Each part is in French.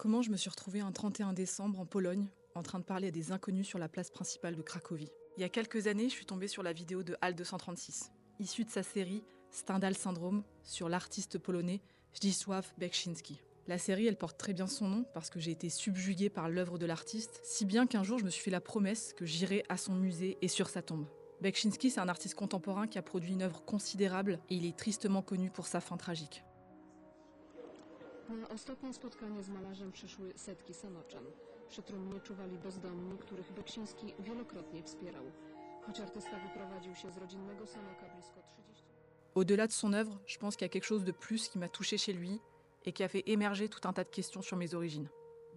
Comment je me suis retrouvée un 31 décembre en Pologne, en train de parler à des inconnus sur la place principale de Cracovie. Il y a quelques années, je suis tombée sur la vidéo de HAL 236, issue de sa série Stendhal Syndrome sur l'artiste polonais Zdzisław Beksiński. La série, elle porte très bien son nom parce que j'ai été subjuguée par l'œuvre de l'artiste, si bien qu'un jour je me suis fait la promesse que j'irais à son musée et sur sa tombe. Beksiński, c'est un artiste contemporain qui a produit une œuvre considérable et il est tristement connu pour sa fin tragique. Na ostatnie spotkanie z malarzem przyszły setki sanoczan. Przy trumnie czuwali bezdomni, których Beksiński wielokrotnie wspierał. Choć artysta wyprowadził się z rodzinnego Sanoka blisko 30... Au-delà de son œuvre, je pense qu'il y a quelque chose de plus qui m'a touchée chez lui et qui a fait émerger tout un tas de questions sur mes origines.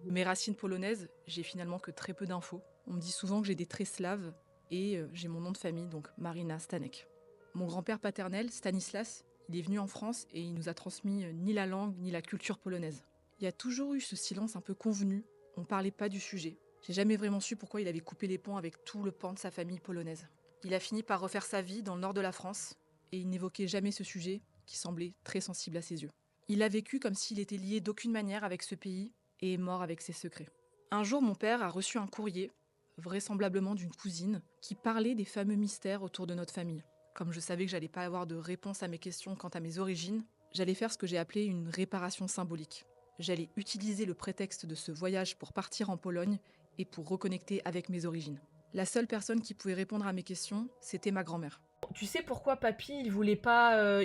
Mes racines polonaises, j'ai finalement que très peu d'infos. On me dit souvent que j'ai des traits slaves et j'ai mon nom de famille, donc Marina Stanek. Mon grand-père paternel, Stanislas, il est venu en France et il nous a transmis ni la langue ni la culture polonaise. Il y a toujours eu ce silence un peu convenu, on ne parlait pas du sujet. J'ai jamais vraiment su pourquoi il avait coupé les ponts avec tout le pan de sa famille polonaise. Il a fini par refaire sa vie dans le nord de la France et il n'évoquait jamais ce sujet qui semblait très sensible à ses yeux. Il a vécu comme s'il était lié d'aucune manière avec ce pays et est mort avec ses secrets. Un jour, mon père a reçu un courrier, vraisemblablement d'une cousine, qui parlait des fameux mystères autour de notre famille. Comme je savais que j'allais pas avoir de réponse à mes questions quant à mes origines, j'allais faire ce que j'ai appelé une réparation symbolique. J'allais utiliser le prétexte de ce voyage pour partir en Pologne et pour reconnecter avec mes origines. La seule personne qui pouvait répondre à mes questions, c'était ma grand-mère. Tu sais pourquoi papy, il voulait pas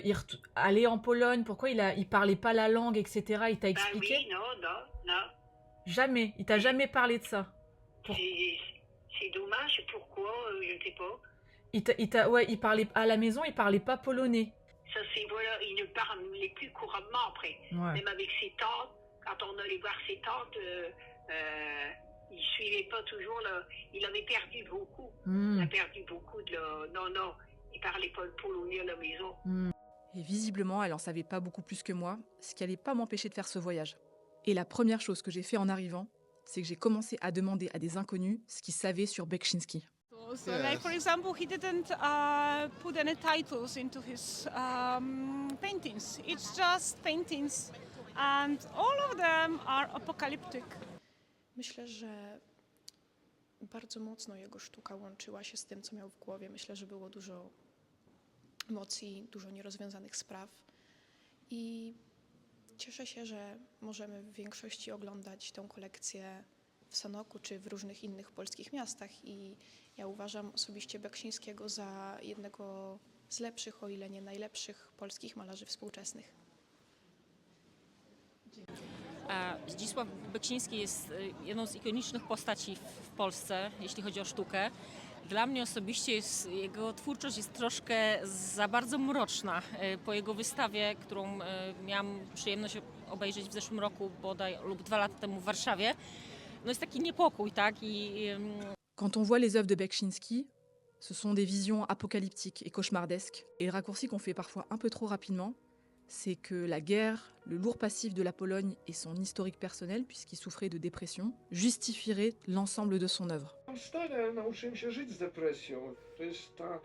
aller en Pologne? Pourquoi il parlait pas la langue, etc. Il t'a expliqué? Oui, non. Jamais. Il t'a jamais parlé de ça. C'est dommage, pourquoi, je ne sais pas. Il parlait à la maison, il parlait pas polonais. Ça, c'est, voilà, il ne parlait plus couramment après. Ouais. Même avec ses tantes, quand on allait voir ses tantes, il suivait pas toujours, là. Il avait perdu beaucoup. Il a perdu beaucoup de la... Non, il parlait pas le polonais à la maison. Et visiblement, elle en savait pas beaucoup plus que moi, ce qui allait pas m'empêcher de faire ce voyage. Et la première chose que j'ai fait en arrivant, c'est que j'ai commencé à demander à des inconnus ce qu'ils savaient sur Beksiński. So, like for example, he didn't put any titles into his paintings. It's just paintings, and all of them are apocalyptic. Myślę, że bardzo mocno jego sztuka łączyła się z tym, co miał w głowie. Myślę, że było dużo emocji, dużo nierozwiązanych spraw i cieszę się, że możemy w większości oglądać tę kolekcję w Sanoku czy w różnych innych polskich miastach i ja uważam osobiście Beksińskiego za jednego z lepszych, o ile nie najlepszych polskich malarzy współczesnych. Zdzisław Beksiński jest jedną z ikonicznych postaci w Polsce, jeśli chodzi o sztukę. Dla mnie osobiście jego twórczość jest troszkę za bardzo mroczna. Po jego wystawie, którą miałam przyjemność obejrzeć w zeszłym roku bodaj lub 2 lata temu w Warszawie, no jest taki niepokój, tak? Quand on voit les œuvres de Beksiński, ce sont des visions apocalyptiques et cauchemardesques. Et le raccourci qu'on fait parfois un peu trop rapidement, c'est que la guerre, le lourd passif de la Pologne et son historique personnel, puisqu'il souffrait de dépression, justifieraient l'ensemble de son œuvre. Stary, nauczyłem się żyć z depresją. To jest ta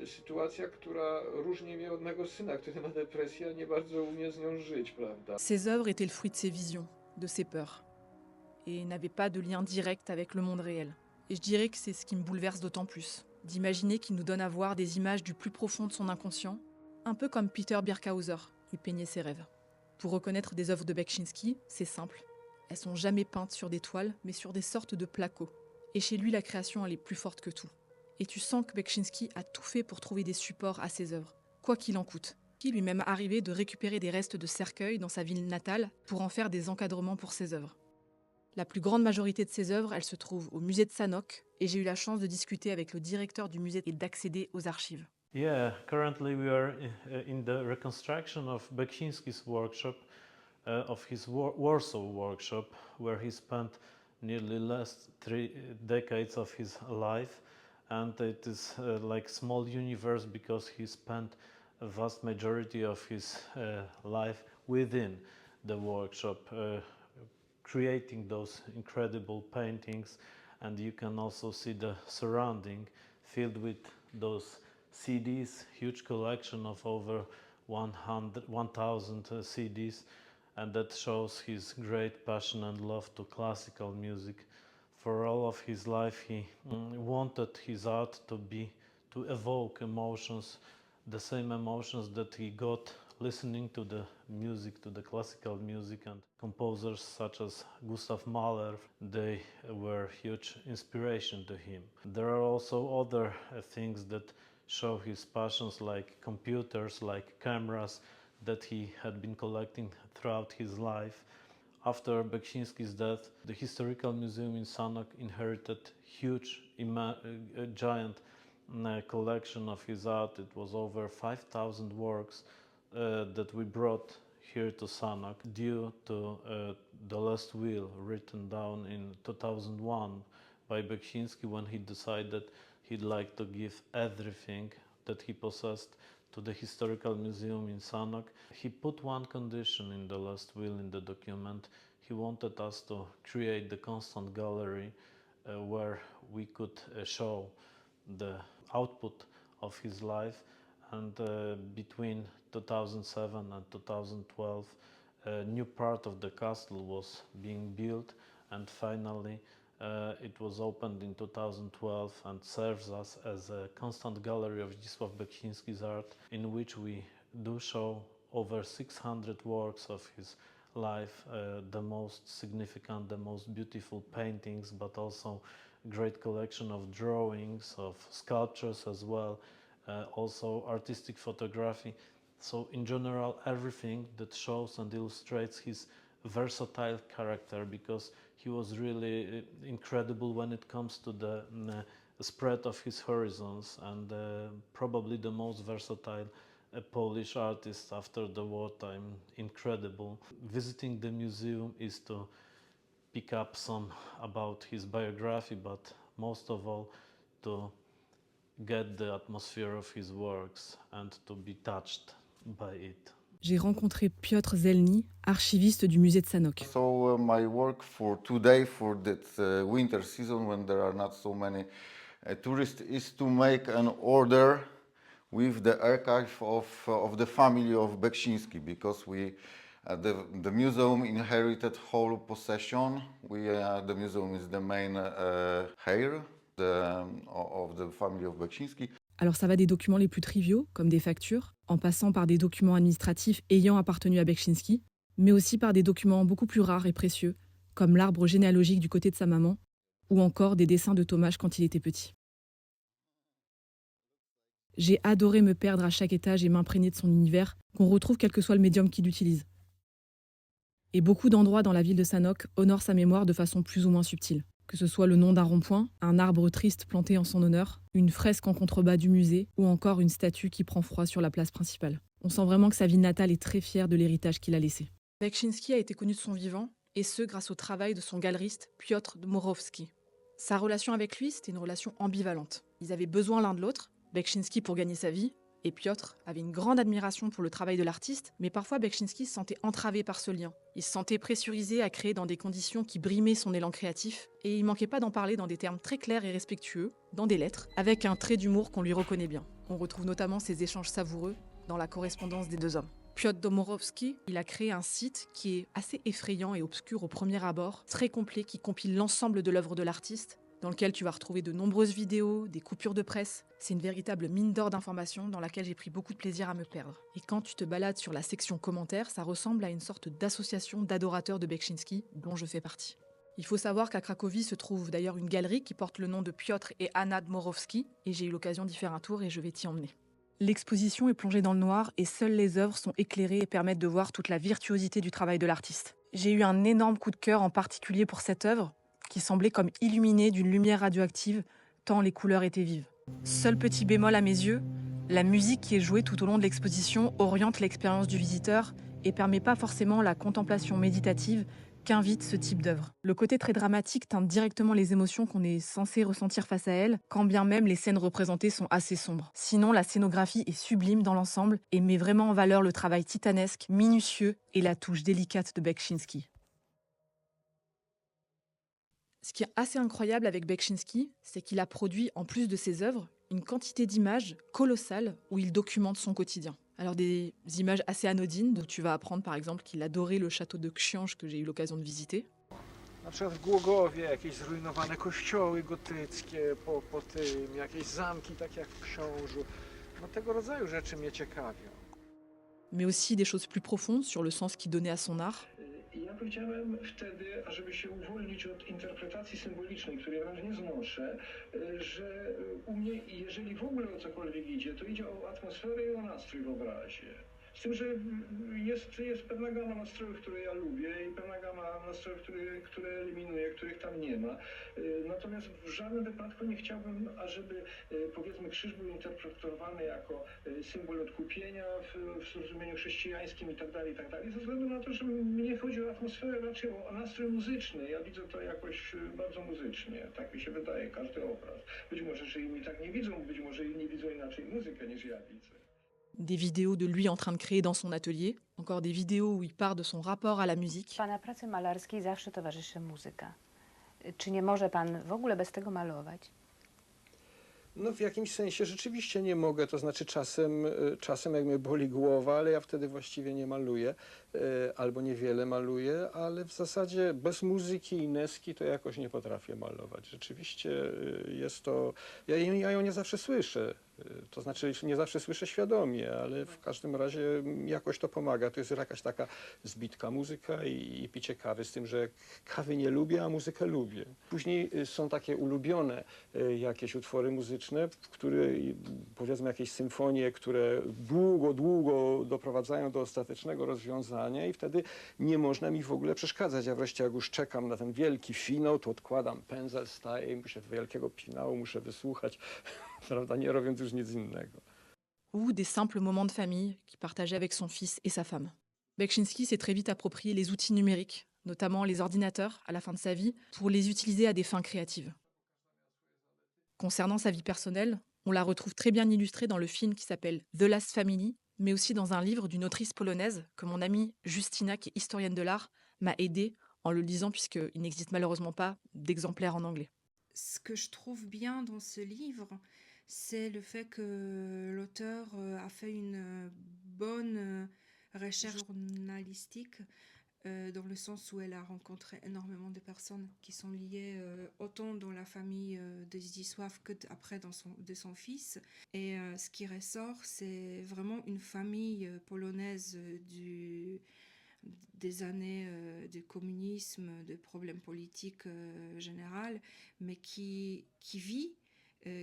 sytuacja, która różni mnie od mego syna, który ma depresję, a nie bardzo umie z nią żyć, prawda? Ses œuvres étaient le fruit de ses visions, de ses peurs, et n'avaient pas de lien direct avec le monde réel. Et je dirais que c'est ce qui me bouleverse d'autant plus, d'imaginer qu'il nous donne à voir des images du plus profond de son inconscient, un peu comme Peter Birkhauser, il peignait ses rêves. Pour reconnaître des œuvres de Beksiński, c'est simple. Elles sont jamais peintes sur des toiles, mais sur des sortes de placos. Et chez lui, la création, elle est plus forte que tout. Et tu sens que Beksiński a tout fait pour trouver des supports à ses œuvres, quoi qu'il en coûte. Il lui est même arrivé de récupérer des restes de cercueils dans sa ville natale pour en faire des encadrements pour ses œuvres. La plus grande majorité de ses œuvres, elles se trouvent au musée de Sanok, et j'ai eu la chance de discuter avec le directeur du musée et d'accéder aux archives. Yeah, currently we are in the reconstruction of Beksiński's workshop, of his Warsaw workshop, where he spent nearly last 3 decades of his life, and it is like small universe because he spent a vast majority of his life within the workshop, creating those incredible paintings, and you can also see the surrounding filled with those CDs, huge collection of over 1,000 CDs, and that shows his great passion and love to classical music. For all of his life, he wanted his art to evoke emotions, the same emotions that he got listening to the music, to the classical music, and composers such as Gustav Mahler, they were huge inspiration to him. There are also other things that show his passions, like computers, like cameras that he had been collecting throughout his life. After Beksiński's death, the Historical Museum in Sanok inherited huge, giant collection of his art. It was over 5,000 works that we brought here to Sanok due to the last will written down in 2001 by Beksiński, when he decided he'd like to give everything that he possessed to the Historical Museum in Sanok. He put one condition in the last will in the document. He wanted us to create the constant gallery where we could show the output of his life. And between 2007 and 2012, a new part of the castle was being built, and finally it was opened in 2012 and serves us as a constant gallery of Zdzisław Beksiński's art, in which we do show over 600 works of his life, the most significant, the most beautiful paintings, but also a great collection of drawings, of sculptures as well, also artistic photography. So in general, everything that shows and illustrates his versatile character, because he was really incredible when it comes to the spread of his horizons, and probably the most versatile Polish artist after the wartime. Incredible. Visiting the museum is to pick up some about his biography, but most of all to get the atmosphere of his works and to be touched by it. J'ai rencontré Piotr Zelny, archiviste du musée de Sanok. So my work for today, for that winter season when there are not so many tourists, is to make an order with the archive of the family of Beksiński, because the museum inherited whole possession. The museum is the main heir of the family of Beksiński. Alors ça va des documents les plus triviaux, comme des factures, en passant par des documents administratifs ayant appartenu à Beksiński, mais aussi par des documents beaucoup plus rares et précieux, comme l'arbre généalogique du côté de sa maman, ou encore des dessins de Tomasz quand il était petit. J'ai adoré me perdre à chaque étage et m'imprégner de son univers, qu'on retrouve quel que soit le médium qu'il utilise. Et beaucoup d'endroits dans la ville de Sanok honorent sa mémoire de façon plus ou moins subtile. Que ce soit le nom d'un rond-point, un arbre triste planté en son honneur, une fresque en contrebas du musée, ou encore une statue qui prend froid sur la place principale. On sent vraiment que sa ville natale est très fière de l'héritage qu'il a laissé. Beksiński a été connu de son vivant, et ce grâce au travail de son galeriste Piotr Dmowski. Sa relation avec lui, c'était une relation ambivalente. Ils avaient besoin l'un de l'autre, Beksiński pour gagner sa vie, et Piotr avait une grande admiration pour le travail de l'artiste, mais parfois Beksiński se sentait entravé par ce lien. Il se sentait pressurisé à créer dans des conditions qui brimaient son élan créatif, et il manquait pas d'en parler dans des termes très clairs et respectueux, dans des lettres, avec un trait d'humour qu'on lui reconnaît bien. On retrouve notamment ces échanges savoureux dans la correspondance des deux hommes. Piotr Dmowski, il a créé un site qui est assez effrayant et obscur au premier abord, très complet, qui compile l'ensemble de l'œuvre de l'artiste, dans lequel tu vas retrouver de nombreuses vidéos, des coupures de presse. C'est une véritable mine d'or d'informations dans laquelle j'ai pris beaucoup de plaisir à me perdre. Et quand tu te balades sur la section commentaires, ça ressemble à une sorte d'association d'adorateurs de Beksiński, dont je fais partie. Il faut savoir qu'à Cracovie se trouve d'ailleurs une galerie qui porte le nom de Piotr et Anna Dmowski, et j'ai eu l'occasion d'y faire un tour et je vais t'y emmener. L'exposition est plongée dans le noir et seules les œuvres sont éclairées et permettent de voir toute la virtuosité du travail de l'artiste. J'ai eu un énorme coup de cœur en particulier pour cette œuvre, qui semblait comme illuminée d'une lumière radioactive, tant les couleurs étaient vives. Seul petit bémol à mes yeux, la musique qui est jouée tout au long de l'exposition oriente l'expérience du visiteur et permet pas forcément la contemplation méditative qu'invite ce type d'œuvre. Le côté très dramatique teinte directement les émotions qu'on est censé ressentir face à elle, quand bien même les scènes représentées sont assez sombres. Sinon, la scénographie est sublime dans l'ensemble et met vraiment en valeur le travail titanesque, minutieux et la touche délicate de Beksiński. Ce qui est assez incroyable avec Beksiński, c'est qu'il a produit, en plus de ses œuvres, une quantité d'images colossales où il documente son quotidien. Alors des images assez anodines, où tu vas apprendre par exemple qu'il adorait le château de Książ que j'ai eu l'occasion de visiter. Na przykład w Głogowie jakieś zrujnowane kościoły gotyckie, po tym jakieś zamki, tak jak w Książu. No tego rodzaju rzeczy mnie ciekawią. Mais aussi des choses plus profondes sur le sens qu'il donnait à son art. Ja powiedziałem wtedy, ażeby się uwolnić od interpretacji symbolicznej, której wręcz nie znoszę, że u mnie, jeżeli w ogóle o cokolwiek idzie, to idzie o atmosferę i o nastrój w obrazie. Z tym, że jest pewna gama nastrojów, które ja lubię i pewna gama nastrojów, które eliminuję, których tam nie ma. Natomiast w żadnym wypadku nie chciałbym, ażeby powiedzmy krzyż był interpretowany jako symbol odkupienia w zrozumieniu chrześcijańskim i tak dalej, ze względu na to, że mnie chodzi o atmosferę, raczej o nastrój muzyczny. Ja widzę to jakoś bardzo muzycznie, tak mi się wydaje, każdy obraz. Być może, że inni tak nie widzą, być może inni widzą inaczej muzykę niż ja widzę. Des vidéos de lui en train de créer dans son atelier, encore des vidéos où il part de son rapport à la musique. Pana pracy malarskiej zawsze towarzyszy muzyka. Czy nie może pan w ogóle bez tego malować? No w jakimś sensie rzeczywiście nie mogę, to znaczy czasem jak mnie boli głowa, ale ja wtedy właściwie nie maluję, albo niewiele maluję, ale w zasadzie bez muzyki i neski to jakoś nie potrafię malować. Rzeczywiście jest to, ja ją nie zawsze słyszę, to znaczy nie zawsze słyszę świadomie, ale w każdym razie jakoś to pomaga. To jest jakaś taka zbitka muzyka i picie kawy, z tym, że kawy nie lubię, a muzykę lubię. Później są takie ulubione jakieś utwory muzyczne, które powiedzmy jakieś symfonie, które długo doprowadzają do ostatecznego rozwiązania i wtedy nie można mi w ogóle przeszkadzać. Ja wreszcie jak już czekam na ten wielki finał, to odkładam pędzel, staję i muszę wielkiego finału muszę wysłuchać, prawda, nie robiąc już nic innego. Ou des simples moments de famille qu'il partageait avec son fils et sa femme. Beksinski s'est très vite approprié les outils numériques, notamment les ordinateurs, à la fin de sa vie, pour les utiliser à des fins créatives. Concernant sa vie personnelle, on la retrouve très bien illustrée dans le film qui s'appelle The Last Family, mais aussi dans un livre d'une autrice polonaise que mon amie Justyna, qui est historienne de l'art, m'a aidée en le lisant puisqu'il n'existe malheureusement pas d'exemplaire en anglais. Ce que je trouve bien dans ce livre, c'est le fait que l'auteur a fait une bonne recherche journalistique dans le sens où elle a rencontré énormément de personnes qui sont liées autant dans la famille de Zdzisław que après de son fils. Et ce qui ressort, c'est vraiment une famille polonaise des années de communisme, de problèmes politiques général, mais qui vit,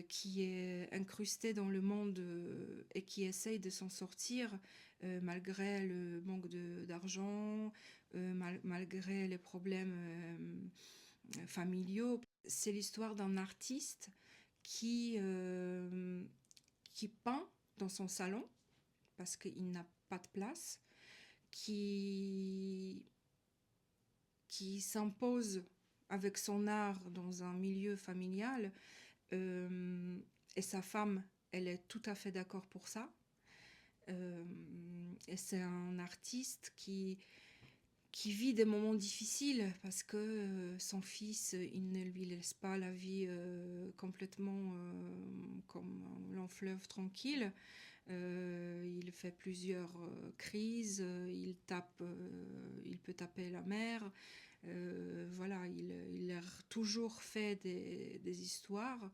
qui est incrustée dans le monde et qui essaye de s'en sortir malgré le manque d'argent, malgré les problèmes familiaux. C'est l'histoire d'un artiste qui peint dans son salon parce qu'il n'a pas de place, qui s'impose avec son art dans un milieu familial, et sa femme, elle est tout à fait d'accord pour ça. Et c'est un artiste qui vit des moments difficiles parce que son fils, il ne lui laisse pas la vie complètement comme un long fleuve tranquille. Il fait plusieurs crises, il peut taper la mer. Voilà, il a toujours fait des histoires.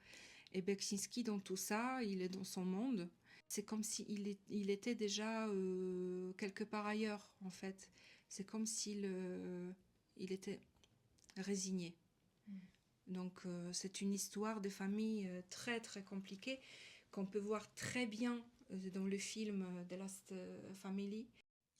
Et Beksinski, dans tout ça, il est dans son monde. C'est comme s'il était déjà quelque part ailleurs, en fait. C'est comme s'il il était résigné. Donc c'est une histoire de famille très très compliquée qu'on peut voir très bien dans le film The Last Family.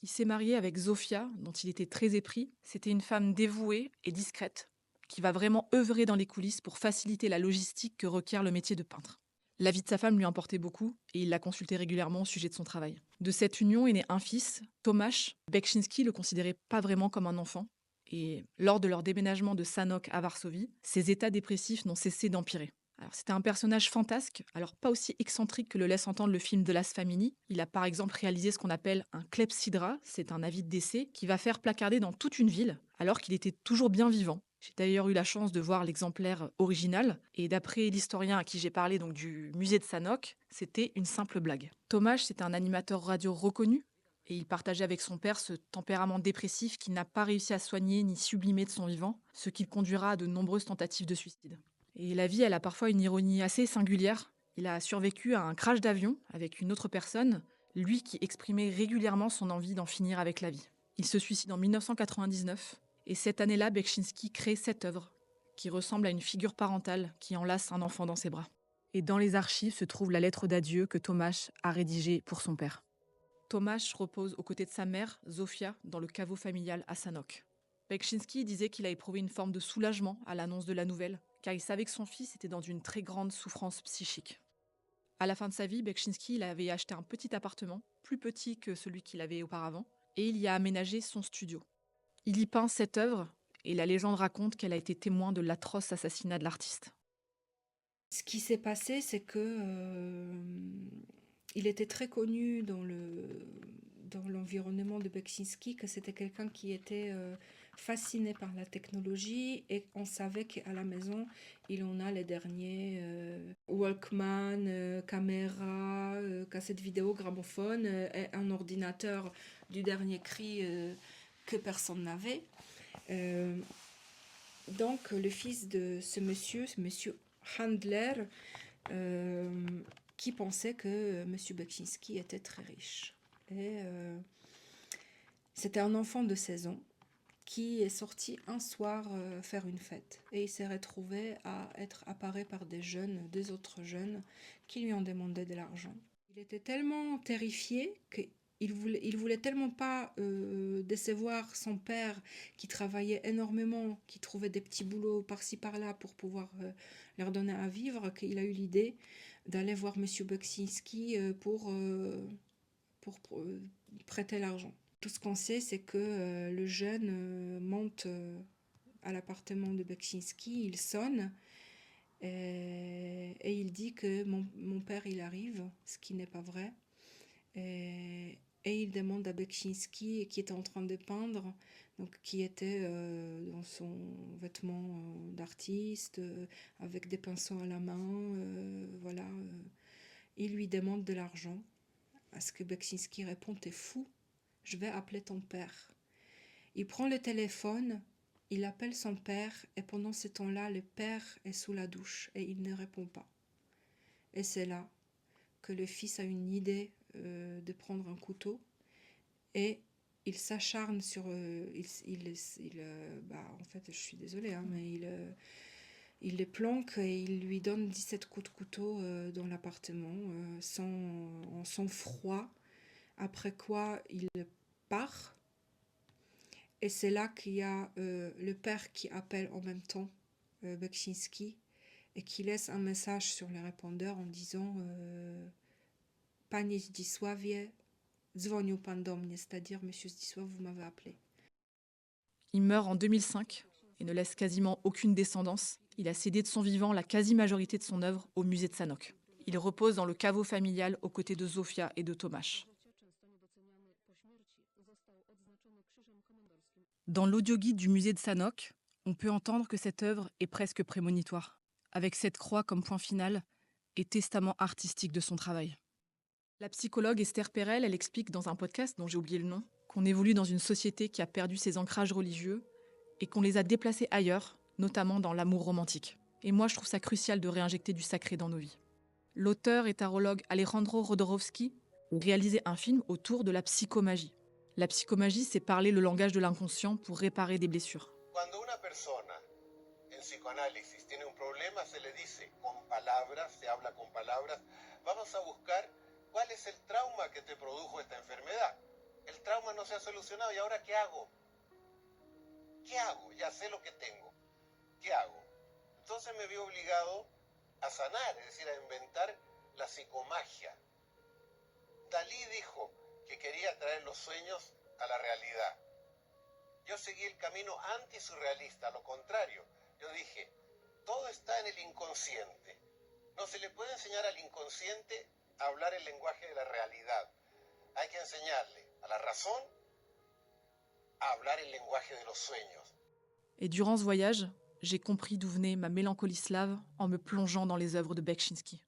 Il s'est marié avec Zofia, dont il était très épris. C'était une femme dévouée et discrète, qui va vraiment œuvrer dans les coulisses pour faciliter la logistique que requiert le métier de peintre. La vie de sa femme lui importait beaucoup et il la consultait régulièrement au sujet de son travail. De cette union est né un fils, Tomasz. Beksinski le considérait pas vraiment comme un enfant. Et lors de leur déménagement de Sanok à Varsovie, ses états dépressifs n'ont cessé d'empirer. Alors, c'était un personnage fantasque, alors pas aussi excentrique que le laisse entendre le film The Last Family. Il a par exemple réalisé ce qu'on appelle un clepsydra, c'est un avis de décès, qui va faire placarder dans toute une ville, alors qu'il était toujours bien vivant. J'ai d'ailleurs eu la chance de voir l'exemplaire original, et d'après l'historien à qui j'ai parlé, donc du musée de Sanok, c'était une simple blague. Tomáš, c'est un animateur radio reconnu, et il partageait avec son père ce tempérament dépressif qu'il n'a pas réussi à soigner ni sublimer de son vivant, ce qui le conduira à de nombreuses tentatives de suicide. Et la vie, elle a parfois une ironie assez singulière. Il a survécu à un crash d'avion avec une autre personne, lui qui exprimait régulièrement son envie d'en finir avec la vie. Il se suicide en 1999, et cette année-là, Bekchinski crée cette œuvre, qui ressemble à une figure parentale qui enlace un enfant dans ses bras. Et dans les archives se trouve la lettre d'adieu que Tomáš a rédigée pour son père. Tomáš repose aux côtés de sa mère, Zofia, dans le caveau familial à Sanok. Bekchinski disait qu'il a éprouvé une forme de soulagement à l'annonce de la nouvelle, car il savait que son fils était dans une très grande souffrance psychique. À la fin de sa vie, Bekchinski il avait acheté un petit appartement, plus petit que celui qu'il avait auparavant, et il y a aménagé son studio. Il y peint cette œuvre, et la légende raconte qu'elle a été témoin de l'atroce assassinat de l'artiste. Ce qui s'est passé, c'est que il était très connu dans l'environnement de Bekchinski, que c'était quelqu'un qui était fasciné par la technologie, et on savait qu'à la maison, il en a les derniers Walkman, caméra, cassette vidéo, gramophone, et un ordinateur du dernier cri que personne n'avait. Donc le fils de ce monsieur Handler, qui pensait que monsieur Bekchinski était très riche. Et c'était un enfant de 16 ans qui est sorti un soir faire une fête. Et il s'est retrouvé à être apparé par deux autres jeunes qui lui ont demandé de l'argent. Il était tellement terrifié qu'il voulait tellement pas décevoir son père, qui travaillait énormément, qui trouvait des petits boulots par-ci par-là pour pouvoir leur donner à vivre, qu'il a eu l'idée d'aller voir monsieur Bekchinski pour prêter l'argent. Tout ce qu'on sait, c'est que le jeune monte à l'appartement de Bekchinski, il sonne et il dit que mon père il arrive, ce qui n'est pas vrai. Et il demande à Bekchinski, qui était en train de peindre, donc qui était dans son vêtement d'artiste, avec des pinceaux à la main, il lui demande de l'argent. À ce que Bekchinski répond: t'es fou, je vais appeler ton père. Il prend le téléphone, il appelle son père, et pendant ce temps-là, le père est sous la douche et il ne répond pas. Et c'est là que le fils a une idée de prendre un couteau, et il s'acharne sur... en fait, je suis désolée, mais il les planque et il lui donne 17 coups de couteau dans l'appartement, en sang-froid, après quoi il part. Et c'est là qu'il y a le père qui appelle en même temps Bekchinski, et qui laisse un message sur le répondeur en disant Panie Zdzisławie, dzwonił pan do mnie, c'est-à-dire monsieur Zdzisław, vous m'avez appelé. Il meurt en 2005 et ne laisse quasiment aucune descendance. Il a cédé de son vivant la quasi-majorité de son œuvre au musée de Sanok. Il repose dans le caveau familial aux côtés de Zofia et de Tomáš. Dans l'audioguide du musée de Sanok, on peut entendre que cette œuvre est presque prémonitoire, avec cette croix comme point final et testament artistique de son travail. La psychologue Esther Perel, elle explique dans un podcast dont j'ai oublié le nom, qu'on évolue dans une société qui a perdu ses ancrages religieux et qu'on les a déplacés ailleurs, notamment dans l'amour romantique. Et moi, je trouve ça crucial de réinjecter du sacré dans nos vies. L'auteur et tarologue Alejandro Jodorowsky a réalisé un film autour de la psychomagie. La psychomagie, c'est parler le langage de l'inconscient pour réparer des blessures. Cuando una persona en psicoanálisis tiene un problema, se le dice con palabras, se habla con palabras, vamos a buscar cuál es el trauma que te produjo esta enfermedad. El trauma no se ha solucionado, ¿y ahora qué hago? ¿Qué hago? Ya sé lo que tengo. ¿Qué hago? Entonces me vi obligado a sanar, es decir, a inventar la psicomagia. Dalí dijo que quería traer los sueños a la realidad. Yo seguí el camino antisurrealista, lo contrario. Yo dije, todo está en el inconsciente. No se le puede enseñar al inconsciente a hablar el lenguaje de la realidad. Hay que enseñarle a la razón a hablar el lenguaje de los sueños. Et durant ce voyage, j'ai compris d'où venait ma mélancolie slave en me plongeant dans les œuvres de Bekchinski.